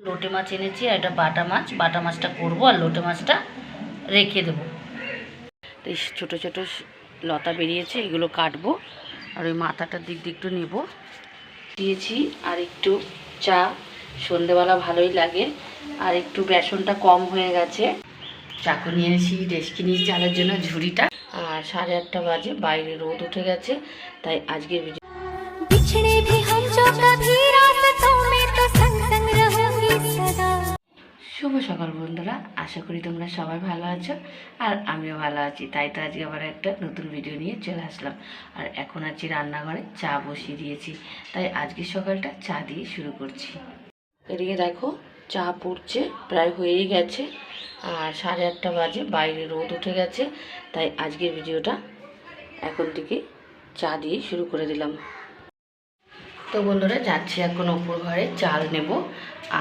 লোটে মাছ এনেছি আর এটা বাটা মাছটা করবো আর লোটে মাছটা রেখে দেবো। তো এই ছোটো ছোটো লতা বেরিয়েছে, এগুলো কাটবো আর ওই মাথাটার দিক দিয়ে একটু নেবো। দিয়েছি আর একটু চা, সন্ধেবেলা ভালোই লাগে। আর একটু বেসনটা কম হয়ে গেছে। চাকু নিয়ে এসেছি রেশকিনি চালের জন্য ঝুড়িটা। আর 8:30 বাজে, বাইরে রোদ উঠে গেছে, তাই আজকের ভিডিও। শুভ সকাল বন্ধুরা, আশা করি তোমরা সবাই ভালো আছো আর আমিও ভালো আছি। তাই তো আজকে আবার একটা নতুন ভিডিও নিয়ে চলে আসলাম। আর এখন আছি রান্নাঘরে, চা বসিয়ে দিয়েছি, তাই আজকের সকালটা চা দিয়ে শুরু করছি। এদিকে দেখো চা পড়ছে, প্রায় হয়েই গেছে। আর 8:30 বাজে, বাইরে রোদ উঠে গেছে, তাই আজকের ভিডিওটা এখন থেকে চা দিয়ে শুরু করে দিলাম। তো বন্ধুরা যাচ্ছি এখন ওপর ঘরে চাল নেব।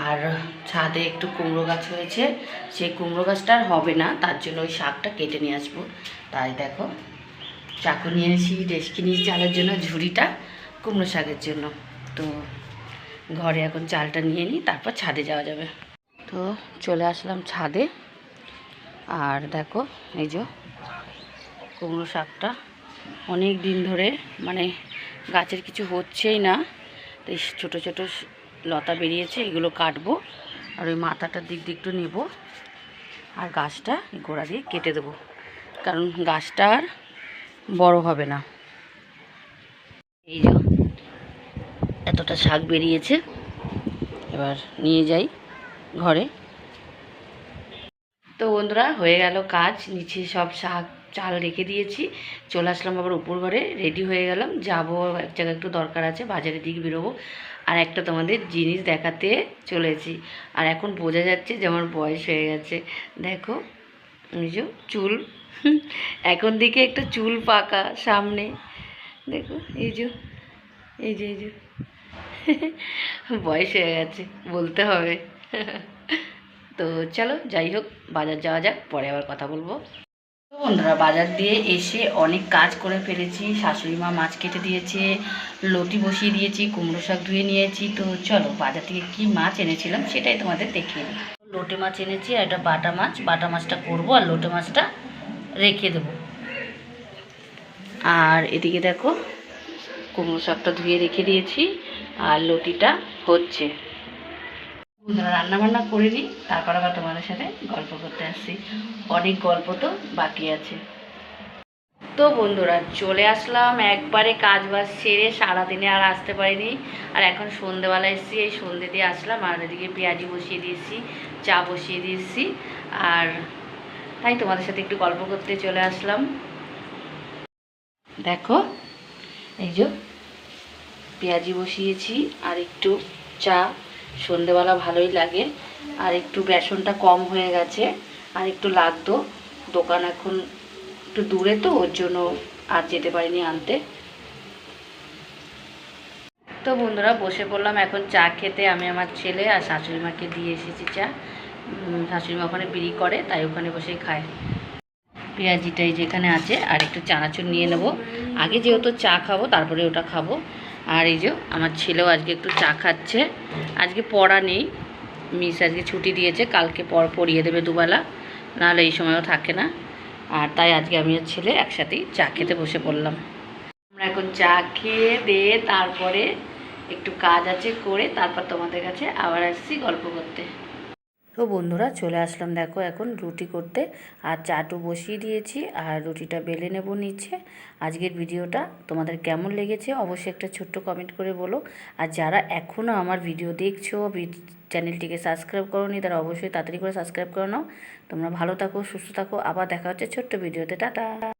আর ছাদে একটু কুমড়ো গাছ হয়েছে, সেই কুমড়ো গাছটা আর হবে না, তার জন্য ওই শাকটা কেটে নিয়ে আসবো। তাই দেখো চাকু নিয়ে এসেছি রেশকিনি চালের জন্য ঝুড়িটা, কুমড়ো শাকের জন্য। তো ঘরে এখন চালটা নিয়ে নিই, তারপর ছাদে যাওয়া যাবে। তো চলে আসলাম ছাদে। আর দেখো এই যে কুমড়ো শাকটা অনেক দিন ধরে মানে গাছের কিছু হচ্ছেই না, তো এই ছোটো ছোটো লতা বেরিয়েছে, এগুলো কাটবো আর ওই মাথাটার দিক দিয়ে একটু নেব আর গাছটা গোড়া দিয়ে কেটে দেবো, কারণ গাছটা আর বড় হবে না। এই যে এতটা শাক বেরিয়েছে, এবার নিয়ে যাই ঘরে। তো বন্ধুরা হয়ে গেল কাজ, নিচে সব শাক চাল রেখে দিয়েছি, চলে আসলাম আবার উপর ঘরে, রেডি হয়ে গেলাম, যাবো এক জায়গায়, একটু দরকার আছে, বাজারের দিকে বেরোবো। আর একটা তোমাদের জিনিস দেখাতে চলেছি। আর এখন বোঝা যাচ্ছে যে আমার বয়স হয়ে গেছে। দেখো এই যে চুল, এখন দিকে একটা চুল পাকা সামনে, দেখো এই যে এই যে এই যে বয়স হয়ে গেছে বলতে হবে। তো চলো যাই হোক, বাজার যাওয়া যাক, পরে আবার কথা বলবো। তো বন্ধুরা বাজার দিয়ে এসে অনেক কাজ করে ফেলেছি। শাশুড়ি মা মাছ কেটে দিয়েছে, লতি বসিয়ে দিয়েছি, কুমড়ো শাক ধুয়ে নিয়েছি। তো চলো বাজার থেকে কি মাছ এনেছিলাম সেটাই তোমাদের দেখিয়ে দিই। লোটে মাছ এনেছি আর এটা বাটা মাছটা করবো আর লোটে মাছটা রেখে দেবো। আর এদিকে দেখো কুমড়ো শাকটা ধুয়ে রেখে দিয়েছি আর লতিটা হচ্ছে। রান্না বান্না করে নিই, তারপর আবার তোমাদের সাথে গল্প করতে আসছি, অনেক গল্প তো বাকি আছে। তো বন্ধুরা চলে আসলাম একবারে কাজ বাজ সেরে, সারাদিনে আর আসতে পারিনি। আর এখন সন্ধেবেলা এসেছি, এই সন্ধে দিয়ে আসলাম। আর এদিকে পেঁয়াজি বসিয়ে দিয়েছি, চা বসিয়ে দিয়েছি, আর তাই তোমাদের সাথে একটু গল্প করতে চলে আসলাম। দেখো এই যে পেঁয়াজি বসিয়েছি আর একটু চা, সন্ধেবেলা ভালোই লাগে। আর একটু বেসনটা কম হয়ে গেছে, আর একটু লাগতো, দোকান এখন একটু দূরে তো ওর জন্য আর যেতে পারিনি আনতে। তো বন্ধুরা বসে পড়লাম এখন চা খেতে, আমি আমার ছেলে আর শাশুড়ি মাকে দিয়ে এসেছি চা। শাশুড়ি মা ওখানে বিড়ি করে, তাই ওখানে বসেই খায়। পেঁয়াজিটাই যেখানে আছে, আর একটু চানাচুর নিয়ে নেব, আগে যেহেতু চা খাবো তারপরে ওটা খাবো। আর এই যে আমার ছেলেও আজকে একটু চা খাচ্ছে, আজকে পড়া নেই, মিস আজকে ছুটি দিয়েছে, কালকে পড়িয়ে দেবে দুবেলা, নাহলে এই সময়ও থাকে না। আর তাই আজকে আমি আর ছেলে একসাথেই চা খেতে বসে পড়লাম। আমরা এখন চা খেয়ে দিয়ে তারপরে একটু কাজ আছে করে তারপর তোমাদের কাছে আবার আসছি গল্প করতে। তো বন্ধুরা চলে আসলাম দেখো এখন রুটি করতে, আর চাটু বসিয়ে দিয়েছি আর রুটিটা বেলে নেব নিচ্ছে। আজকের ভিডিওটা তোমাদের কেমন লেগেছে অবশ্যই একটা ছোট্ট কমেন্ট করে বলো। আর যারা এখনও আমার ভিডিও দেখছো, চ্যানেলটিকে সাবস্ক্রাইব করোনি, তারা অবশ্যই তাড়াতাড়ি করে সাবস্ক্রাইব করে নাও। তোমরা ভালো থাকো, সুস্থ থাকো, আবার দেখা হচ্ছে ছোট্ট ভিডিওতে, টাটা।